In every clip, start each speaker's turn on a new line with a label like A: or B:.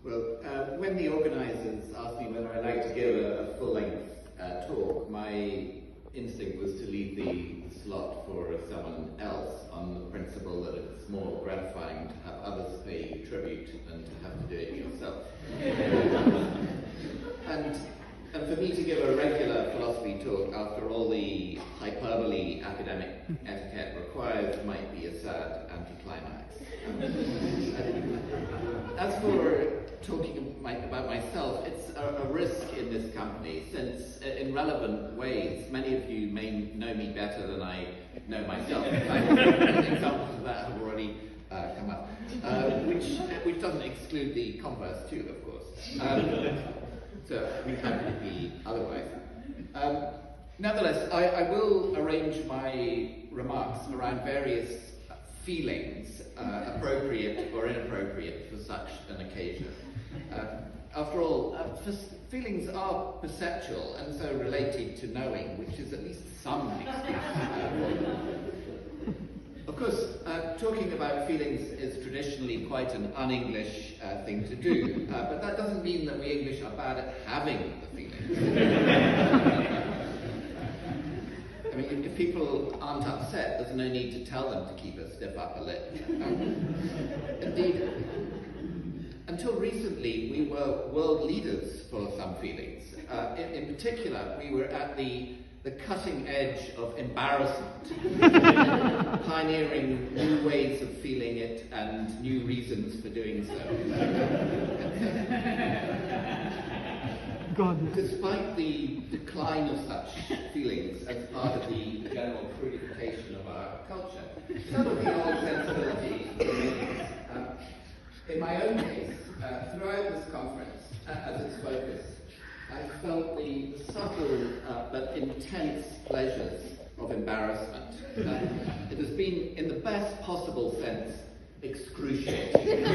A: When the organisers asked me whether I'd like to give a full-length talk, my instinct was to leave the slot for someone else on the principle that it's more gratifying to have others pay you tribute than to have to do it yourself. And for me to give a regular philosophy talk after all the hyperbole academic etiquette requires might be a sad anticlimax. As for talking about myself, it's a risk in this company, since in relevant ways, many of you may know me better than I know myself. In fact, examples of that have already come up, which doesn't exclude the converse too, of course. So we happy to be otherwise. Nevertheless, I will arrange my remarks around various feelings, appropriate or inappropriate for such an occasion. After all, feelings are perceptual and so related to knowing, which is at least some excuse. Of course, talking about feelings is traditionally quite an un-English thing to do, but that doesn't mean that we English are bad at having the feelings. I mean, if people aren't upset, there's no need to tell them to keep a stiff upper lip. Indeed, until recently, we were world leaders for some feelings. In particular, we were at the cutting edge of embarrassment, pioneering new ways of feeling it and new reasons for doing so. Despite the decline of such feelings as part of the general purification of our culture, some of the old sensibilities remain. In my own case, throughout this conference, as its focus, I felt the subtle but intense pleasures of embarrassment. It has been, in the best possible sense, excruciating.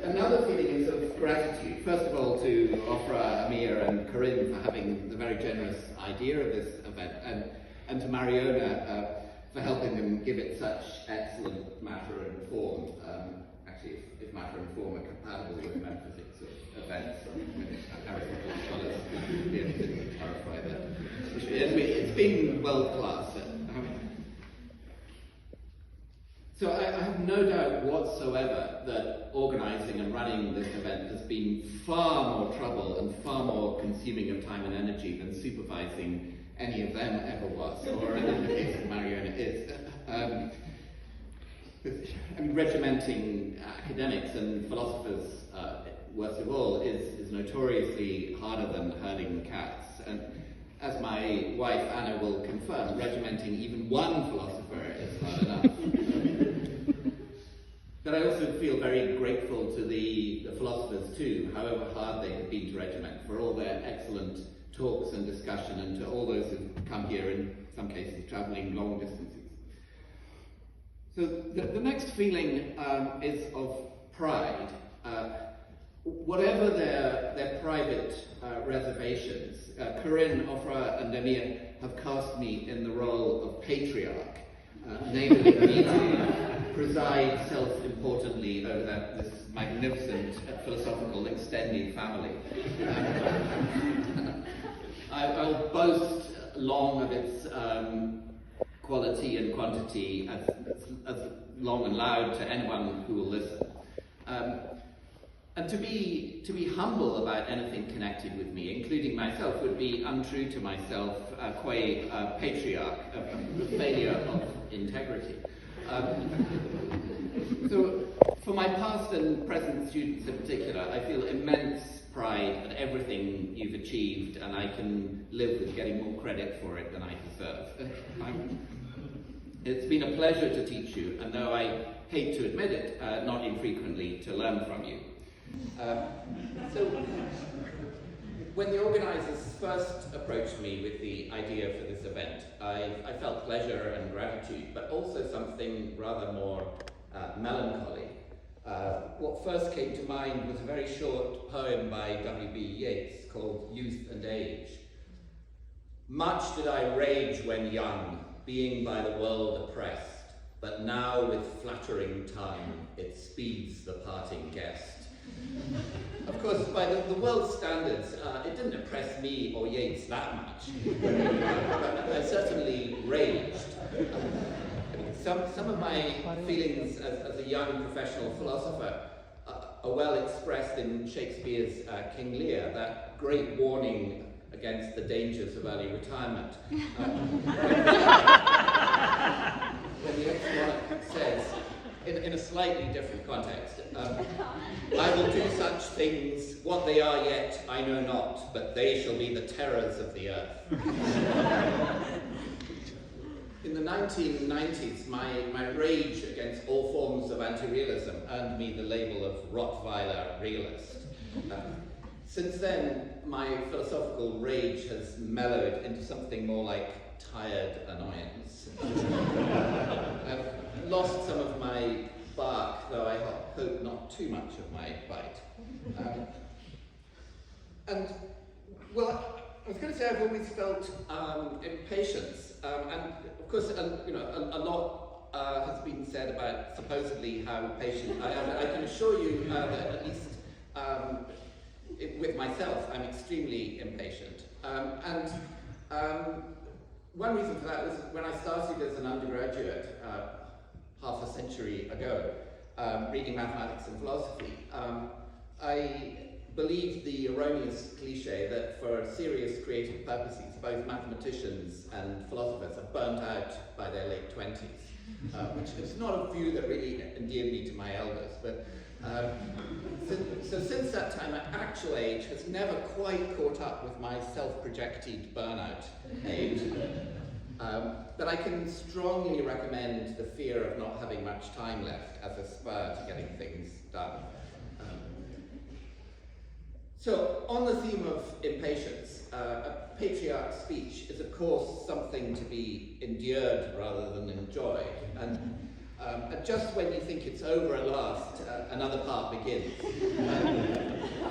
A: Another feeling is of gratitude. First of all, to Ofra, Amir and Corinne for having the very generous idea of this event, and to Mariona for helping them give it such excellent matter and form. Actually, if matter and form are compatible with metaphysics of events, Aristotle scholars would be able to clarify that. It's been world-class. So I have no doubt whatsoever that organising and running this event has been far more trouble and far more consuming of time and energy than supervising any of them ever was, or in the case of Mariona is. I mean, regimenting academics and philosophers, worst of all, is notoriously harder than herding cats. And as my wife Anna will confirm, regimenting even one philosopher is hard enough. But I also feel very grateful to the philosophers too, however hard they have been to regiment, for all their excellent talks and discussion, and to all those who've come here, in some cases travelling long distances. So the next feeling is of pride. Whatever their private reservations, Corinne, Ofra and Amir have cast me in the role of patriarch, enabling me to preside self-importantly over this magnificent philosophical extended family. I'll boast long of its quality and quantity as long and loud to anyone who will listen. And to be humble about anything connected with me, including myself, would be untrue to myself, qua patriarch, a failure of integrity. So, for my past and present students in particular, I feel immense pride at everything you've achieved, and I can live with getting more credit for it than I deserve. It's been a pleasure to teach you, and though I hate to admit it, not infrequently to learn from you. So, when the organisers first approached me with the idea for this event, I felt pleasure and gratitude, but also something rather more melancholy. What first came to mind was a very short poem by W.B. Yeats called Youth and Age. Much did I rage when young, being by the world oppressed,
B: but now with fluttering time, it speeds the parting guest. Of course, by the world's standards, it didn't impress me or Yeats that much, but I certainly raged. Some of my feelings as a young professional philosopher are well expressed in Shakespeare's King Lear, that great warning against the dangers of early retirement. When the ex-monarch says, in a slightly different context, I will do such things, what they are yet I know not, but they shall be the terrors of the earth. In the 1990s, my rage against all forms of anti-realism earned me the label of Rottweiler realist. Since then, my philosophical rage has mellowed into something more like tired annoyance. I've lost some of my bark, though I hope not too much of my bite. And, well, I was going to say I've always felt impatience, and of course, a lot has been said about supposedly how patient I am. I can assure you that at least with myself, I'm extremely impatient. One reason for that was when I started as an undergraduate half a century ago, reading mathematics and philosophy. I believed the erroneous cliche that for serious creative purposes, both mathematicians and philosophers are burnt out by their late 20s, which is not a view that really endeared me to my elders. But so since that time, my actual age has never quite caught up with my self-projected burnout age. But I can strongly recommend the fear of not having much time left as a spur to getting things done. So, on the theme of impatience, a patriarch's speech is of course something to be endured rather than enjoyed. And just when you think it's over at last, another part begins.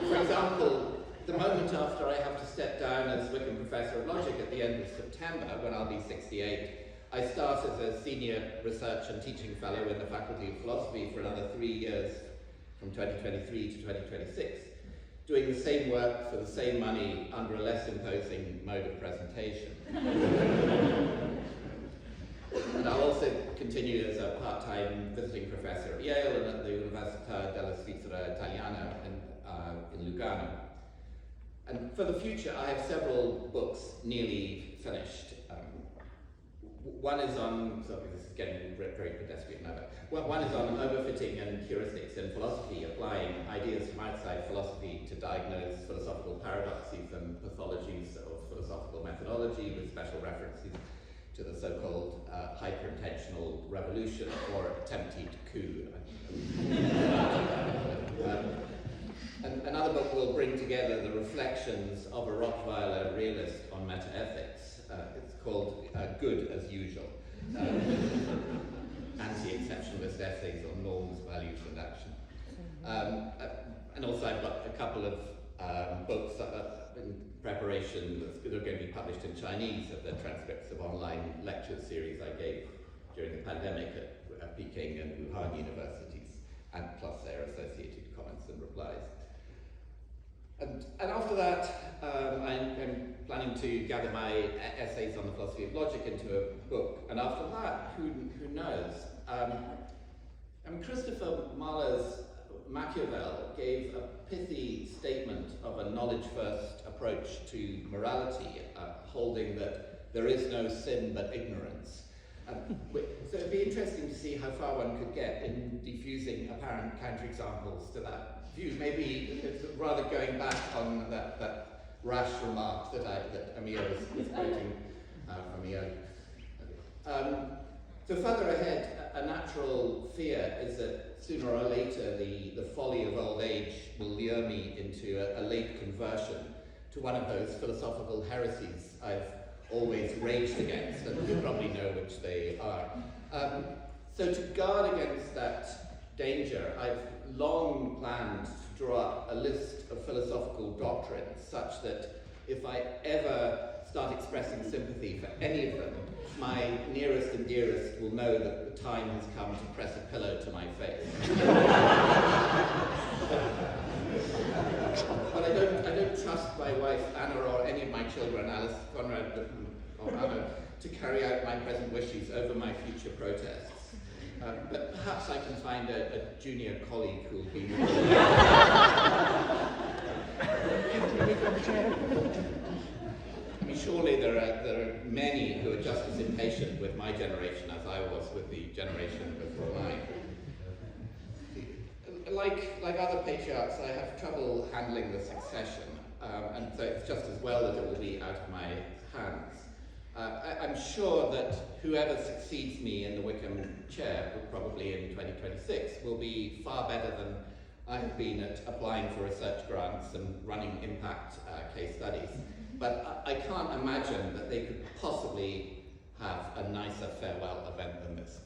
B: For example, the moment after I have to step down as Wickham Professor of Logic at the end of September, when I'll be 68, I start as a senior research and teaching fellow in the Faculty of Philosophy for another 3 years, from 2023 to 2026, doing the same work for the same money under a less imposing mode of presentation. And I'll also continue as a part-time visiting professor at Yale and at the Università della Svizzera Italiana in Lugano. And for the future, I have several books nearly finished. One is on, sorry, this is getting very pedestrian now, but one is on overfitting and heuristics in philosophy, applying ideas from outside philosophy to diagnose philosophical paradoxes and pathologies of philosophical methodology, with special references to the so-called hyper-intentional revolution or attempted coup. And another book will bring together the reflections of a Rottweiler realist on metaethics. It's called Good as Usual. Anti-exceptionalist essays on norms, values and action. And also I've got a couple of books in preparation that are going to be published in Chinese of the transcripts of online lecture series I gave during the pandemic at Peking and Wuhan universities, and plus their associated comments and replies. And after that, I'm planning to gather my essays on the philosophy of logic into a book. And after that, who knows? Christopher Mahler's Machiavel gave a pithy statement of a knowledge-first approach to morality, holding that there is no sin but ignorance. So it'd be interesting to see how far one could get in diffusing apparent counterexamples to that view. Maybe it's rather going back on that rash remark that Amir was quoting from earlier. So further ahead, a natural fear is that sooner or later the folly of old age will lure me into a late conversion to one of those philosophical heresies I've always raged against, and you probably know which they are. So to guard against that danger, I've long planned to draw up a list of philosophical doctrines such that if I ever start expressing sympathy for any of them, my nearest and dearest will know that the time has come to press a pillow to my face. But I don't trust my wife Anna or any of my children, Alice, Conrad, or Anna, to carry out my present wishes over my future protests. But perhaps I can find a junior colleague who will be more. I mean, surely there are many who are just as impatient with my generation as I was with the generation before mine. Like other patriarchs, I have trouble handling the succession, and so it's just as well that it will be out of my hands. I'm sure that whoever succeeds me in the Wickham chair, probably in 2026, will be far better than I have been at applying for research grants and running impact case studies. But I can't imagine that they could possibly have a nicer farewell event than this.